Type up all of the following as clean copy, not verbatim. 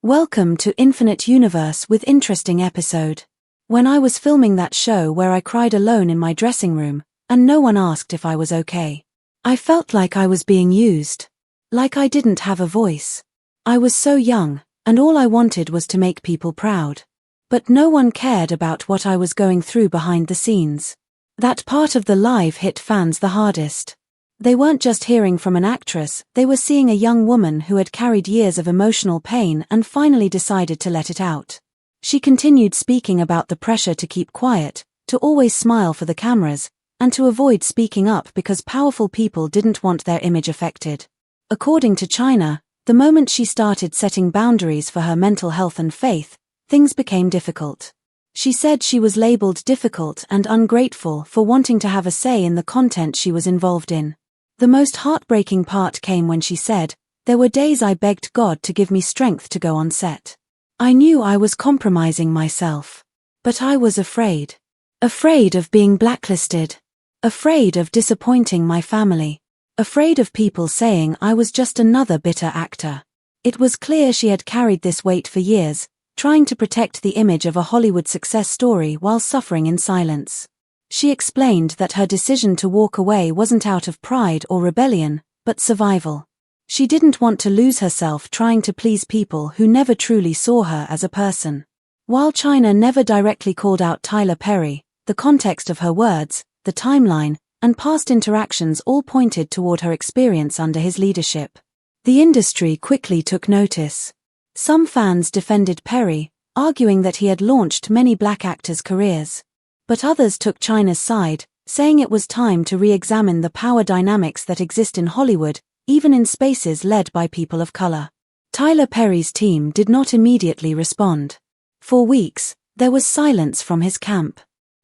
Welcome to Infinite Universe with interesting episode. When I was filming that show where I cried alone in my dressing room, and no one asked if I was okay, I felt like I was being used. Like I didn't have a voice. I was so young, and all I wanted was to make people proud. But no one cared about what I was going through behind the scenes. That part of the live hit fans the hardest. They weren't just hearing from an actress, they were seeing a young woman who had carried years of emotional pain and finally decided to let it out. She continued speaking about the pressure to keep quiet, to always smile for the cameras, and to avoid speaking up because powerful people didn't want their image affected. According to China, the moment she started setting boundaries for her mental health and faith, things became difficult. She said she was labeled difficult and ungrateful for wanting to have a say in the content she was involved in. The most heartbreaking part came when she said, "There were days I begged God to give me strength to go on set. I knew I was compromising myself. But I was afraid. Afraid of being blacklisted. Afraid of disappointing my family. Afraid of people saying I was just another bitter actor." It was clear she had carried this weight for years, trying to protect the image of a Hollywood success story while suffering in silence. She explained that her decision to walk away wasn't out of pride or rebellion, but survival. She didn't want to lose herself trying to please people who never truly saw her as a person. While China never directly called out Tyler Perry, the context of her words, the timeline, and past interactions all pointed toward her experience under his leadership. The industry quickly took notice. Some fans defended Perry, arguing that he had launched many black actors' careers. But others took China's side, saying it was time to re-examine the power dynamics that exist in Hollywood, even in spaces led by people of color. Tyler Perry's team did not immediately respond. For weeks, there was silence from his camp.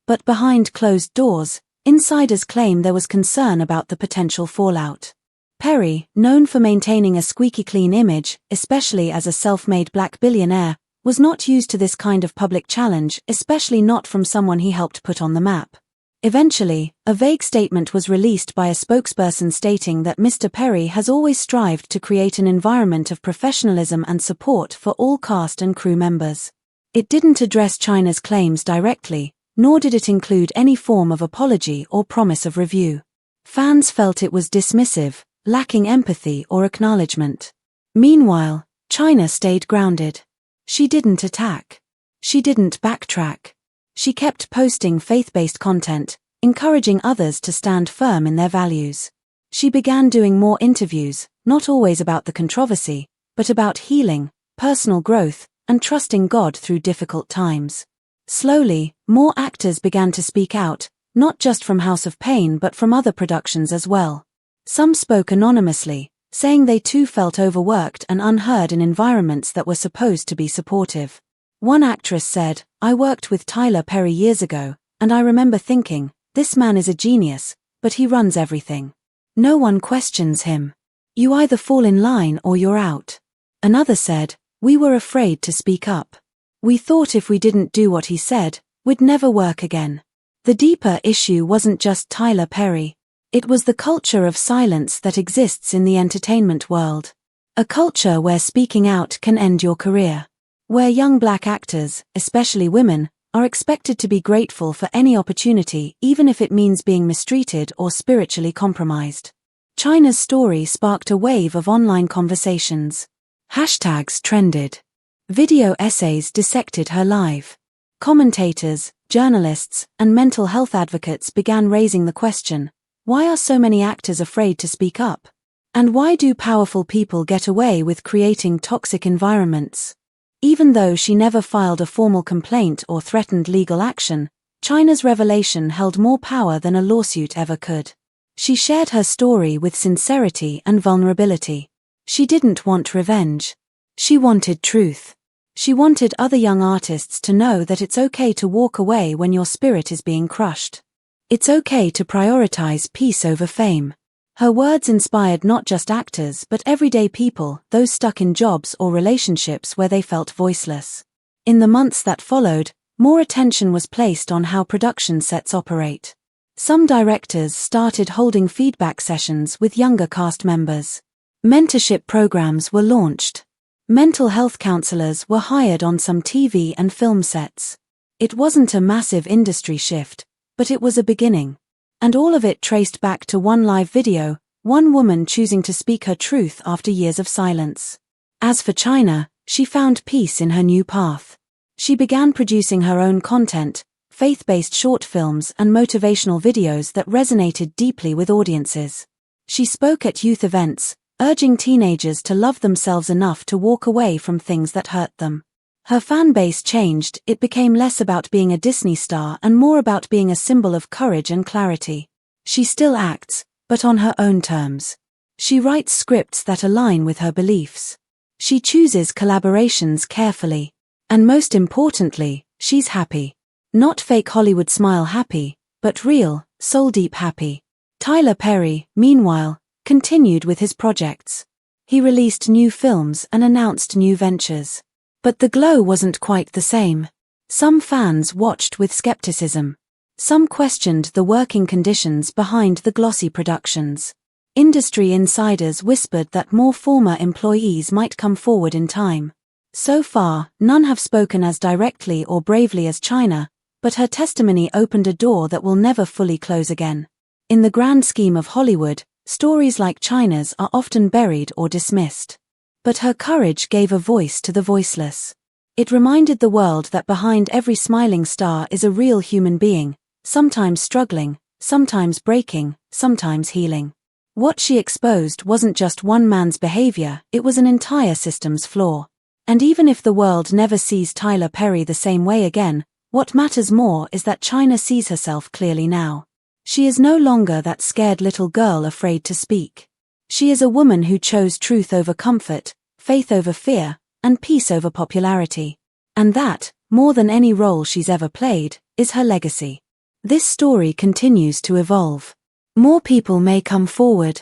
But behind closed doors, insiders claim there was concern about the potential fallout. Perry, known for maintaining a squeaky clean image, especially as a self-made black billionaire, was not used to this kind of public challenge, especially not from someone he helped put on the map. Eventually, a vague statement was released by a spokesperson stating that Mr. Perry has always strived to create an environment of professionalism and support for all cast and crew members. It didn't address China's claims directly, nor did it include any form of apology or promise of review. Fans felt it was dismissive, lacking empathy or acknowledgement. Meanwhile, China stayed grounded. She didn't attack. She didn't backtrack. She kept posting faith-based content, encouraging others to stand firm in their values. She began doing more interviews, not always about the controversy, but about healing, personal growth, and trusting God through difficult times. Slowly, more actors began to speak out, not just from House of Payne but from other productions as well. Some spoke anonymously, saying they too felt overworked and unheard in environments that were supposed to be supportive. One actress said, "I worked with Tyler Perry years ago, and I remember thinking, this man is a genius, but he runs everything. No one questions him. You either fall in line or you're out." Another said, "We were afraid to speak up. We thought if we didn't do what he said, we'd never work again." The deeper issue wasn't just Tyler Perry. It was the culture of silence that exists in the entertainment world. A culture where speaking out can end your career. Where young black actors, especially women, are expected to be grateful for any opportunity even if it means being mistreated or spiritually compromised. China's story sparked a wave of online conversations. Hashtags trended. Video essays dissected her live. Commentators, journalists, and mental health advocates began raising the question, why are so many actors afraid to speak up? And why do powerful people get away with creating toxic environments? Even though she never filed a formal complaint or threatened legal action, China's revelation held more power than a lawsuit ever could. She shared her story with sincerity and vulnerability. She didn't want revenge. She wanted truth. She wanted other young artists to know that it's okay to walk away when your spirit is being crushed. It's okay to prioritize peace over fame. Her words inspired not just actors but everyday people, those stuck in jobs or relationships where they felt voiceless. In the months that followed, more attention was placed on how production sets operate. Some directors started holding feedback sessions with younger cast members. Mentorship programs were launched. Mental health counselors were hired on some TV and film sets. It wasn't a massive industry shift, but it was a beginning. And all of it traced back to one live video, one woman choosing to speak her truth after years of silence. As for China, she found peace in her new path. She began producing her own content, faith-based short films and motivational videos that resonated deeply with audiences. She spoke at youth events, urging teenagers to love themselves enough to walk away from things that hurt them. Her fan base changed. It became less about being a Disney star and more about being a symbol of courage and clarity. She still acts, but on her own terms. She writes scripts that align with her beliefs. She chooses collaborations carefully. And most importantly, she's happy. Not fake Hollywood smile happy, but real, soul-deep happy. Tyler Perry, meanwhile, continued with his projects. He released new films and announced new ventures. But the glow wasn't quite the same. Some fans watched with skepticism. Some questioned the working conditions behind the glossy productions. Industry insiders whispered that more former employees might come forward in time. So far, none have spoken as directly or bravely as China, but her testimony opened a door that will never fully close again. In the grand scheme of Hollywood, stories like China's are often buried or dismissed. But her courage gave a voice to the voiceless. It reminded the world that behind every smiling star is a real human being, sometimes struggling, sometimes breaking, sometimes healing. What she exposed wasn't just one man's behavior, it was an entire system's flaw. And even if the world never sees Tyler Perry the same way again, what matters more is that China sees herself clearly now. She is no longer that scared little girl afraid to speak. She is a woman who chose truth over comfort, faith over fear, and peace over popularity. And that, more than any role she's ever played, is her legacy. This story continues to evolve. More people may come forward.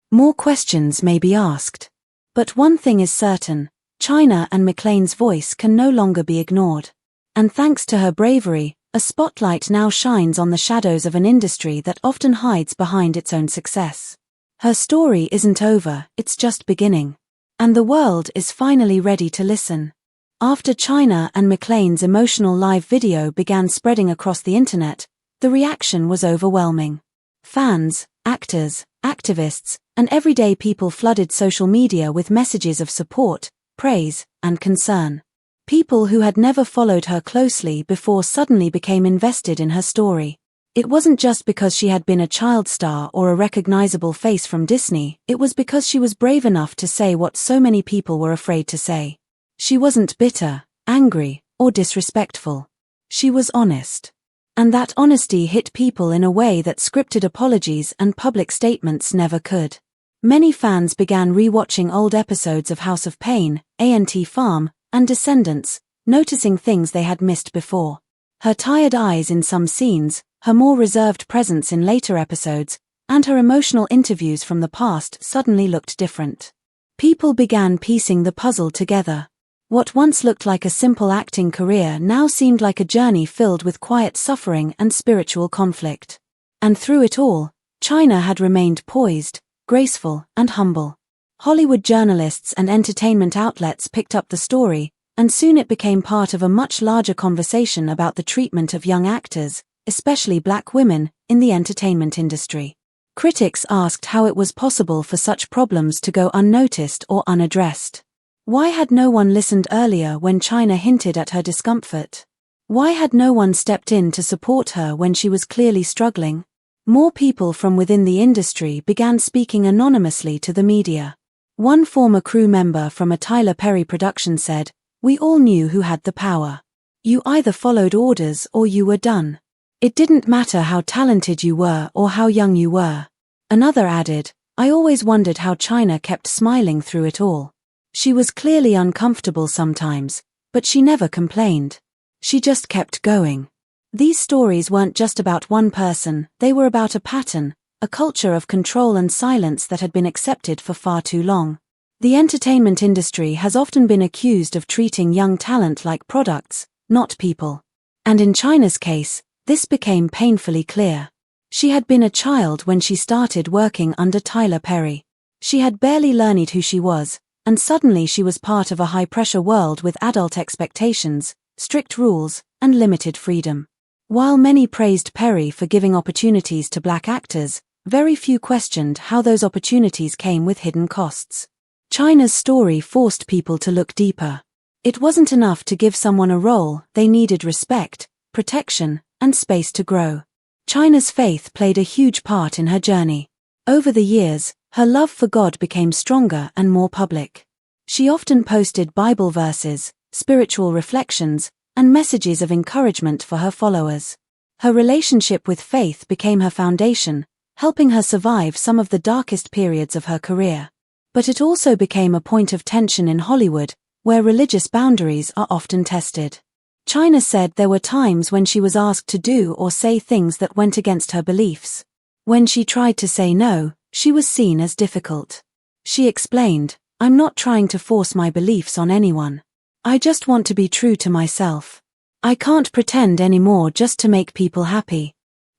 More questions may be asked. But one thing is certain, China Anne McClain's voice can no longer be ignored. And thanks to her bravery, a spotlight now shines on the shadows of an industry that often hides behind its own success. Her story isn't over, it's just beginning. And the world is finally ready to listen. After China Anne McClain's emotional live video began spreading across the internet, the reaction was overwhelming. Fans, actors, activists, and everyday people flooded social media with messages of support, praise, and concern. People who had never followed her closely before suddenly became invested in her story. It wasn't just because she had been a child star or a recognizable face from Disney, it was because she was brave enough to say what so many people were afraid to say. She wasn't bitter, angry, or disrespectful. She was honest. And that honesty hit people in a way that scripted apologies and public statements never could. Many fans began re-watching old episodes of House of Payne, A&T Farm, and Descendants, noticing things they had missed before. Her tired eyes in some scenes, her more reserved presence in later episodes, and her emotional interviews from the past suddenly looked different. People began piecing the puzzle together. What once looked like a simple acting career now seemed like a journey filled with quiet suffering and spiritual conflict. And through it all, China had remained poised, graceful, and humble. Hollywood journalists and entertainment outlets picked up the story, and soon it became part of a much larger conversation about the treatment of young actors, especially black women, in the entertainment industry. Critics asked how it was possible for such problems to go unnoticed or unaddressed. Why had no one listened earlier when China hinted at her discomfort? Why had no one stepped in to support her when she was clearly struggling? More people from within the industry began speaking anonymously to the media. One former crew member from a Tyler Perry production said, "We all knew who had the power. You either followed orders or you were done. It didn't matter how talented you were or how young you were." Another added, "I always wondered how China kept smiling through it all. She was clearly uncomfortable sometimes, but she never complained. She just kept going." These stories weren't just about one person, they were about a pattern, a culture of control and silence that had been accepted for far too long. The entertainment industry has often been accused of treating young talent like products, not people. And in China's case, this became painfully clear. She had been a child when she started working under Tyler Perry. She had barely learned who she was, and suddenly she was part of a high-pressure world with adult expectations, strict rules, and limited freedom. While many praised Perry for giving opportunities to black actors, very few questioned how those opportunities came with hidden costs. China's story forced people to look deeper. It wasn't enough to give someone a role, they needed respect, protection, and space to grow. China's faith played a huge part in her journey. Over the years, her love for God became stronger and more public. She often posted Bible verses, spiritual reflections, and messages of encouragement for her followers. Her relationship with faith became her foundation, helping her survive some of the darkest periods of her career. But it also became a point of tension in Hollywood, where religious boundaries are often tested. China said there were times when she was asked to do or say things that went against her beliefs. When she tried to say no, she was seen as difficult. She explained, "I'm not trying to force my beliefs on anyone. I just want to be true to myself. I can't pretend anymore just to make people happy."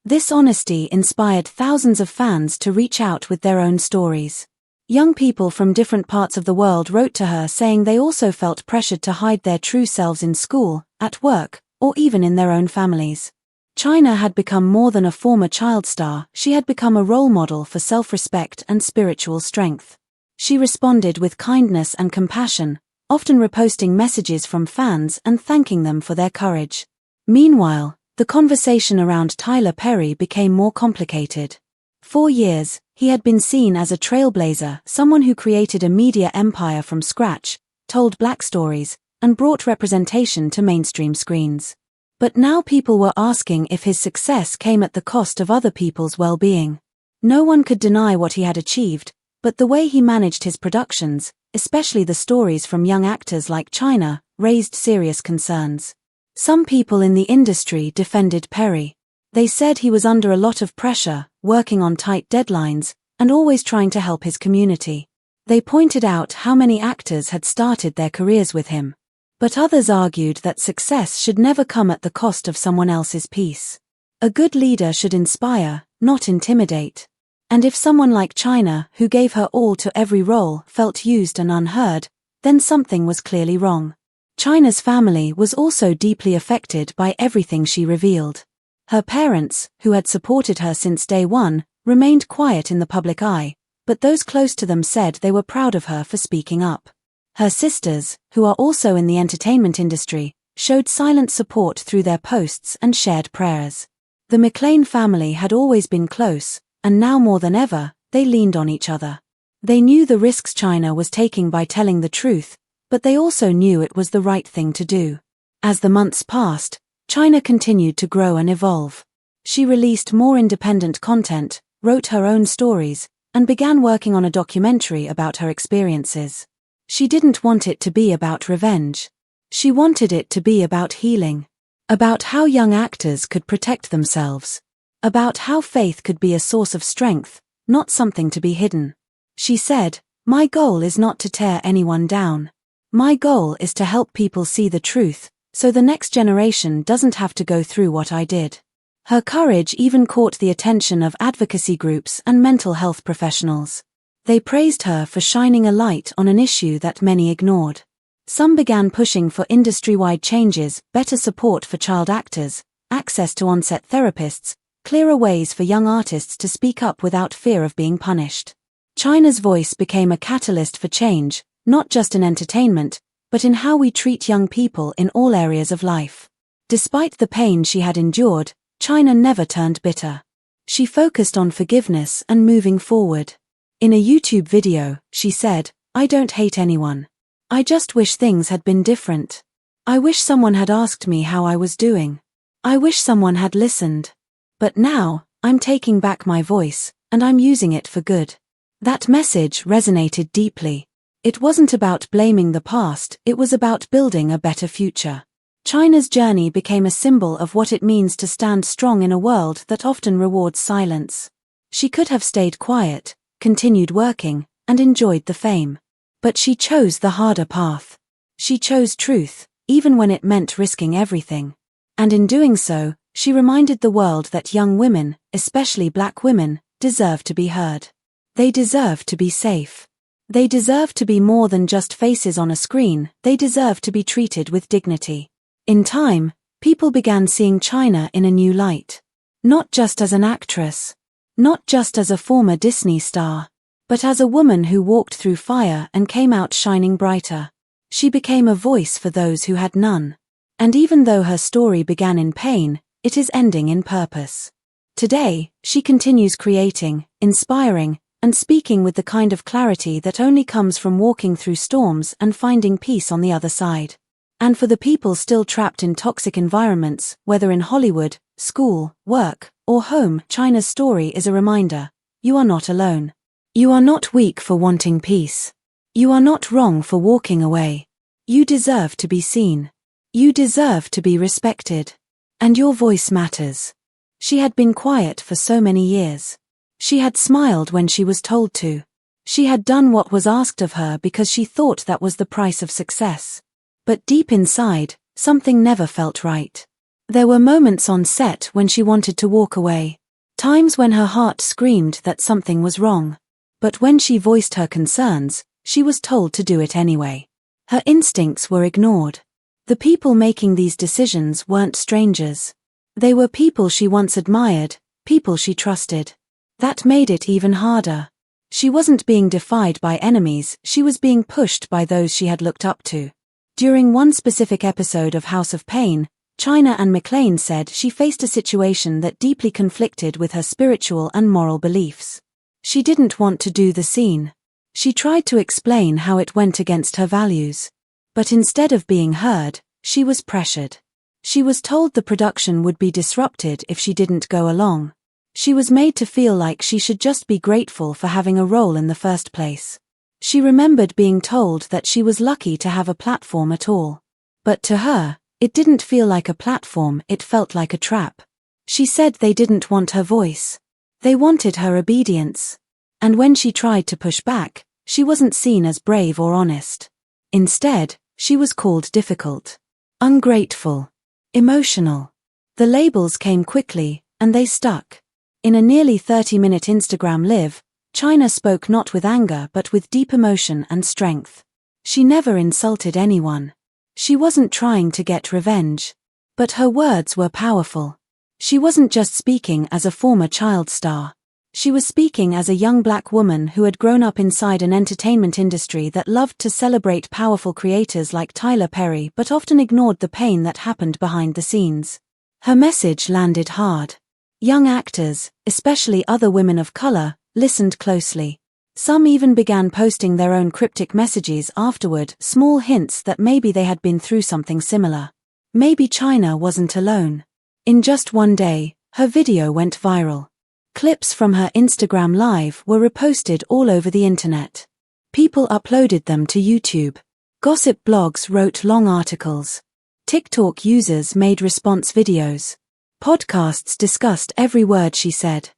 This honesty inspired thousands of fans to reach out with their own stories. Young people from different parts of the world wrote to her saying they also felt pressured to hide their true selves in school, at work, or even in their own families. China had become more than a former child star, she had become a role model for self-respect and spiritual strength. She responded with kindness and compassion, often reposting messages from fans and thanking them for their courage. Meanwhile, the conversation around Tyler Perry became more complicated. For years, he had been seen as a trailblazer, someone who created a media empire from scratch, told black stories, and brought representation to mainstream screens. But now people were asking if his success came at the cost of other people's well-being. No one could deny what he had achieved, but the way he managed his productions, especially the stories from young actors like China, raised serious concerns. Some people in the industry defended Perry. They said he was under a lot of pressure, working on tight deadlines, and always trying to help his community. They pointed out how many actors had started their careers with him. But others argued that success should never come at the cost of someone else's peace. A good leader should inspire, not intimidate. And if someone like China, who gave her all to every role, felt used and unheard, then something was clearly wrong. China's family was also deeply affected by everything she revealed. Her parents, who had supported her since day one, remained quiet in the public eye, but those close to them said they were proud of her for speaking up. Her sisters, who are also in the entertainment industry, showed silent support through their posts and shared prayers. The McClain family had always been close, and now more than ever, they leaned on each other. They knew the risks China was taking by telling the truth, but they also knew it was the right thing to do. As the months passed, China continued to grow and evolve. She released more independent content, wrote her own stories, and began working on a documentary about her experiences. She didn't want it to be about revenge. She wanted it to be about healing. About how young actors could protect themselves. About how faith could be a source of strength, not something to be hidden. She said, "My goal is not to tear anyone down. My goal is to help people see the truth, so the next generation doesn't have to go through what I did." Her courage even caught the attention of advocacy groups and mental health professionals. They praised her for shining a light on an issue that many ignored. Some began pushing for industry-wide changes, better support for child actors, access to on-set therapists, clearer ways for young artists to speak up without fear of being punished. China's voice became a catalyst for change, not just in entertainment, but in how we treat young people in all areas of life. Despite the pain she had endured, China never turned bitter. She focused on forgiveness and moving forward. In a YouTube video, she said, "I don't hate anyone. I just wish things had been different. I wish someone had asked me how I was doing. I wish someone had listened. But now, I'm taking back my voice, and I'm using it for good." That message resonated deeply. It wasn't about blaming the past, it was about building a better future. China's journey became a symbol of what it means to stand strong in a world that often rewards silence. She could have stayed quiet, continued working, and enjoyed the fame. But she chose the harder path. She chose truth, even when it meant risking everything. And in doing so, she reminded the world that young women, especially black women, deserve to be heard. They deserve to be safe. They deserve to be more than just faces on a screen, they deserve to be treated with dignity. In time, people began seeing China in a new light. Not just as an actress. Not just as a former Disney star. But as a woman who walked through fire and came out shining brighter. She became a voice for those who had none. And even though her story began in pain, it is ending in purpose. Today, she continues creating, inspiring, and speaking with the kind of clarity that only comes from walking through storms and finding peace on the other side. And for the people still trapped in toxic environments, whether in Hollywood, school, work, or home, China's story is a reminder: you are not alone. You are not weak for wanting peace. You are not wrong for walking away. You deserve to be seen. You deserve to be respected. And your voice matters. She had been quiet for so many years. She had smiled when she was told to. She had done what was asked of her because she thought that was the price of success. But deep inside, something never felt right. There were moments on set when she wanted to walk away. Times when her heart screamed that something was wrong. But when she voiced her concerns, she was told to do it anyway. Her instincts were ignored. The people making these decisions weren't strangers. They were people she once admired, people she trusted. That made it even harder. She wasn't being defied by enemies, she was being pushed by those she had looked up to. During one specific episode of House of Payne, Anne McClain said she faced a situation that deeply conflicted with her spiritual and moral beliefs. She didn't want to do the scene. She tried to explain how it went against her values. But instead of being heard, she was pressured. She was told the production would be disrupted if she didn't go along. She was made to feel like she should just be grateful for having a role in the first place. She remembered being told that she was lucky to have a platform at all. But to her, it didn't feel like a platform, it felt like a trap. She said they didn't want her voice. They wanted her obedience. And when she tried to push back, she wasn't seen as brave or honest. Instead, she was called difficult, ungrateful, emotional. The labels came quickly, and they stuck. In a nearly 30-minute Instagram live, China spoke not with anger but with deep emotion and strength. She never insulted anyone. She wasn't trying to get revenge. But her words were powerful. She wasn't just speaking as a former child star. She was speaking as a young black woman who had grown up inside an entertainment industry that loved to celebrate powerful creators like Tyler Perry but often ignored the pain that happened behind the scenes. Her message landed hard. Young actors, especially other women of color, listened closely. Some even began posting their own cryptic messages afterward, small hints that maybe they had been through something similar. Maybe China wasn't alone. In just one day, her video went viral. Clips from her Instagram Live were reposted all over the internet. People uploaded them to YouTube. Gossip blogs wrote long articles. TikTok users made response videos. Podcasts discussed every word she said.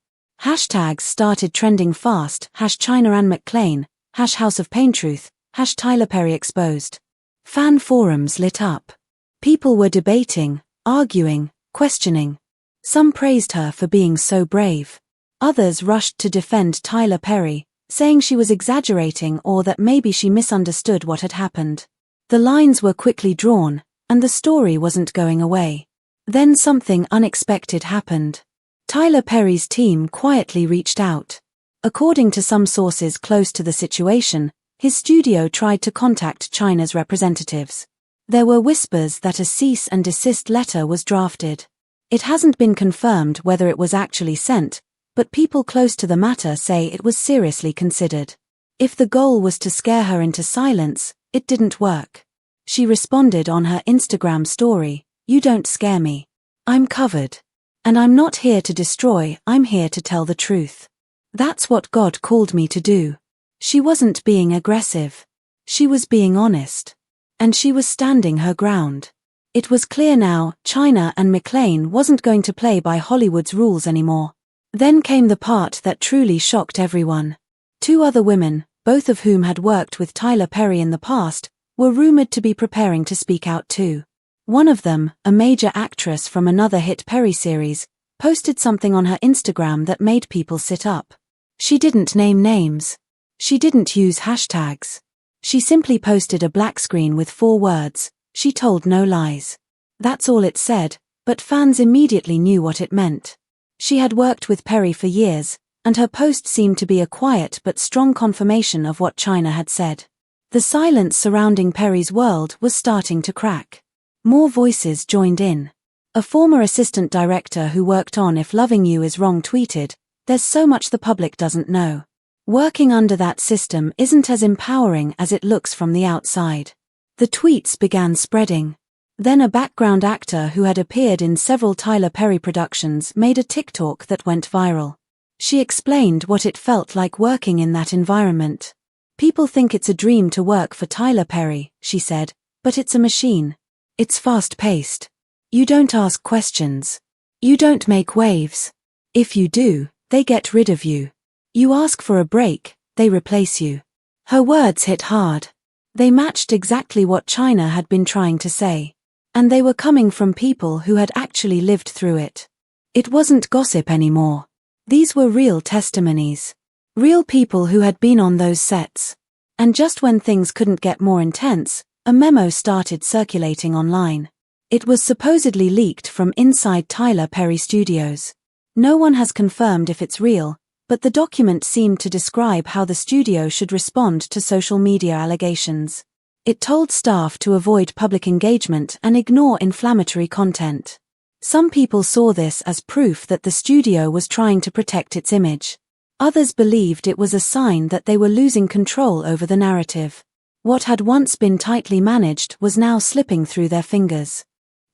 Hashtags started trending fast, #China Anne McClain, #House of Payne Truth, #Tyler Perry Exposed. Fan forums lit up. People were debating, arguing, questioning. Some praised her for being so brave. Others rushed to defend Tyler Perry, saying she was exaggerating or that maybe she misunderstood what had happened. The lines were quickly drawn, and the story wasn't going away. Then something unexpected happened. Tyler Perry's team quietly reached out. According to some sources close to the situation, his studio tried to contact China's representatives. There were whispers that a cease and desist letter was drafted. It hasn't been confirmed whether it was actually sent, but people close to the matter say it was seriously considered. If the goal was to scare her into silence, it didn't work. She responded on her Instagram story, "You don't scare me. I'm covered. And I'm not here to destroy, I'm here to tell the truth. That's what God called me to do." She wasn't being aggressive. She was being honest. And she was standing her ground. It was clear now, China Anne McClain wasn't going to play by Hollywood's rules anymore. Then came the part that truly shocked everyone. Two other women, both of whom had worked with Tyler Perry in the past, were rumored to be preparing to speak out too. One of them, a major actress from another hit Perry series, posted something on her Instagram that made people sit up. She didn't name names. She didn't use hashtags. She simply posted a black screen with 4 words, "She told no lies." That's all it said, but fans immediately knew what it meant. She had worked with Perry for years, and her post seemed to be a quiet but strong confirmation of what China had said. The silence surrounding Perry's world was starting to crack. More voices joined in. A former assistant director who worked on If Loving You Is Wrong tweeted, "There's so much the public doesn't know. Working under that system isn't as empowering as it looks from the outside." The tweets began spreading. Then a background actor who had appeared in several Tyler Perry productions made a TikTok that went viral. She explained what it felt like working in that environment. "People think it's a dream to work for Tyler Perry," she said, "but it's a machine. It's fast-paced. You don't ask questions. You don't make waves. If you do, they get rid of you. You ask for a break, they replace you." Her words hit hard. They matched exactly what China had been trying to say. And they were coming from people who had actually lived through it. It wasn't gossip anymore. These were real testimonies. Real people who had been on those sets. And just when things couldn't get more intense, a memo started circulating online. It was supposedly leaked from inside Tyler Perry Studios. No one has confirmed if it's real, but the document seemed to describe how the studio should respond to social media allegations. It told staff to avoid public engagement and ignore inflammatory content. Some people saw this as proof that the studio was trying to protect its image. Others believed it was a sign that they were losing control over the narrative. What had once been tightly managed was now slipping through their fingers.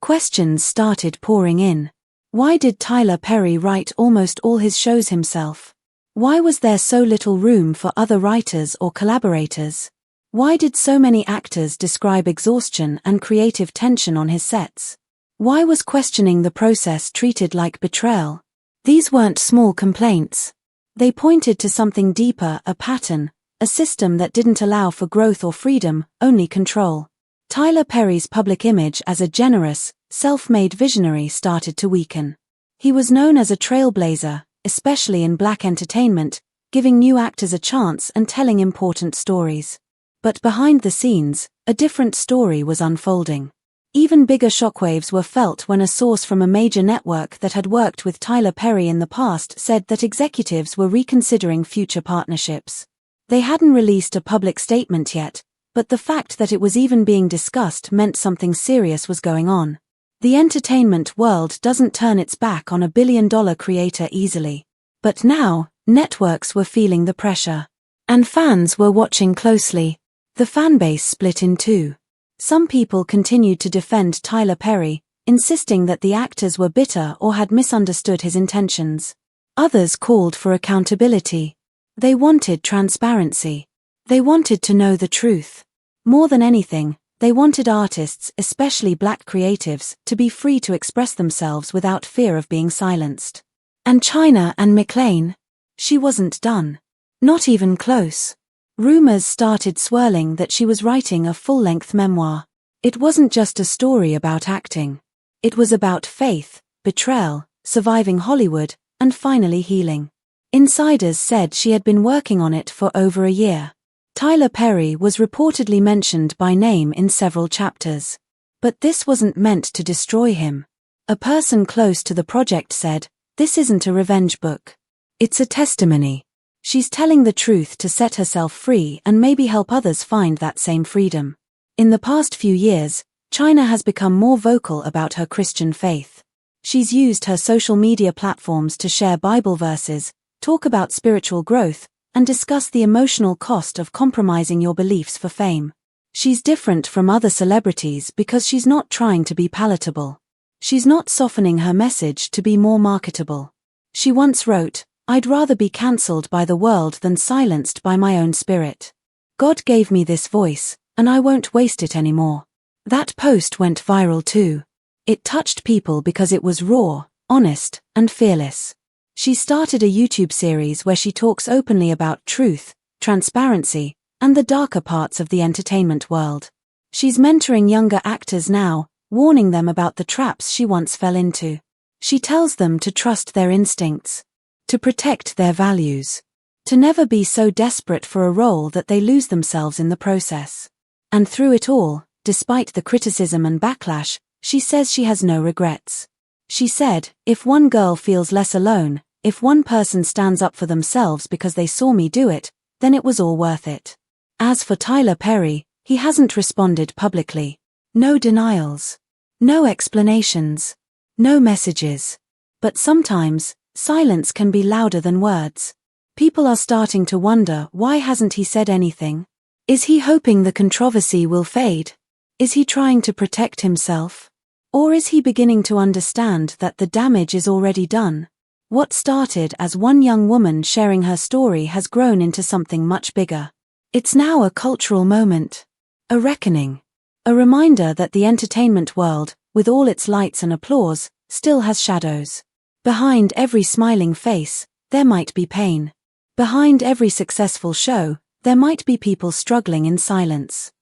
Questions started pouring in. Why did Tyler Perry write almost all his shows himself? Why was there so little room for other writers or collaborators? Why did so many actors describe exhaustion and creative tension on his sets? Why was questioning the process treated like betrayal? These weren't small complaints. They pointed to something deeper, a pattern, a system that didn't allow for growth or freedom, only control. Tyler Perry's public image as a generous, self-made visionary started to weaken. He was known as a trailblazer, especially in black entertainment, giving new actors a chance and telling important stories. But behind the scenes, a different story was unfolding. Even bigger shockwaves were felt when a source from a major network that had worked with Tyler Perry in the past said that executives were reconsidering future partnerships. They hadn't released a public statement yet, but the fact that it was even being discussed meant something serious was going on. The entertainment world doesn't turn its back on a billion-dollar creator easily. But now, networks were feeling the pressure. And fans were watching closely. The fanbase split in two. Some people continued to defend Tyler Perry, insisting that the actors were bitter or had misunderstood his intentions. Others called for accountability. They wanted transparency. They wanted to know the truth. More than anything, they wanted artists, especially black creatives, to be free to express themselves without fear of being silenced. And China Anne McClain? She wasn't done. Not even close. Rumors started swirling that she was writing a full-length memoir. It wasn't just a story about acting. It was about faith, betrayal, surviving Hollywood, and finally healing. Insiders said she had been working on it for over a year. Tyler Perry was reportedly mentioned by name in several chapters. But this wasn't meant to destroy him. A person close to the project said, "This isn't a revenge book. It's a testimony. She's telling the truth to set herself free and maybe help others find that same freedom." In the past few years, China has become more vocal about her Christian faith. She's used her social media platforms to share Bible verses, talk about spiritual growth, and discuss the emotional cost of compromising your beliefs for fame. She's different from other celebrities because she's not trying to be palatable. She's not softening her message to be more marketable. She once wrote, "I'd rather be cancelled by the world than silenced by my own spirit. God gave me this voice, and I won't waste it anymore." That post went viral too. It touched people because it was raw, honest, and fearless. She started a YouTube series where she talks openly about truth, transparency, and the darker parts of the entertainment world. She's mentoring younger actors now, warning them about the traps she once fell into. She tells them to trust their instincts, to protect their values, To never be so desperate for a role that they lose themselves in the process. And through it all, despite the criticism and backlash, she says she has no regrets. She said, "If one girl feels less alone, if one person stands up for themselves because they saw me do it, then it was all worth it." As for Tyler Perry, he hasn't responded publicly. No denials. No explanations. No messages. But sometimes, silence can be louder than words. People are starting to wonder, why hasn't he said anything? Is he hoping the controversy will fade? Is he trying to protect himself? Or is he beginning to understand that the damage is already done? What started as one young woman sharing her story has grown into something much bigger. It's now a cultural moment. A reckoning. A reminder that the entertainment world, with all its lights and applause, still has shadows. Behind every smiling face, there might be pain. Behind every successful show, there might be people struggling in silence.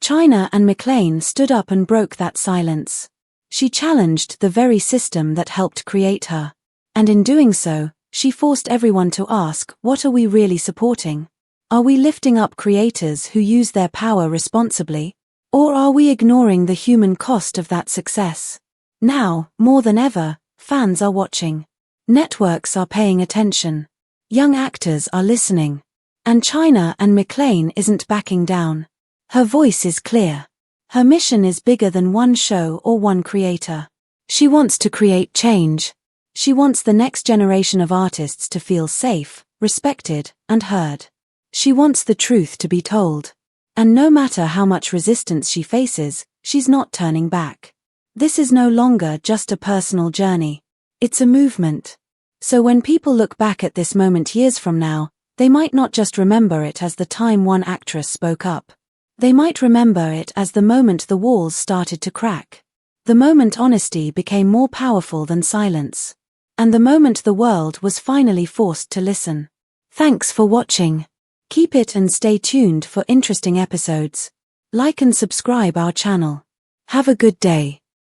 Anne McClain stood up and broke that silence. She challenged the very system that helped create her. And in doing so, she forced everyone to ask, what are we really supporting? Are we lifting up creators who use their power responsibly? Or are we ignoring the human cost of that success? Now, more than ever, fans are watching. Networks are paying attention. Young actors are listening. And Anne McClain isn't backing down. Her voice is clear. Her mission is bigger than one show or one creator. She wants to create change. She wants the next generation of artists to feel safe, respected, and heard. She wants the truth to be told. And no matter how much resistance she faces, she's not turning back. This is no longer just a personal journey. It's a movement. So when people look back at this moment years from now, they might not just remember it as the time one actress spoke up. They might remember it as the moment the walls started to crack. The moment honesty became more powerful than silence. And the moment the world was finally forced to listen. Thanks for watching. Keep it and stay tuned for interesting episodes. Like and subscribe our channel. Have a good day.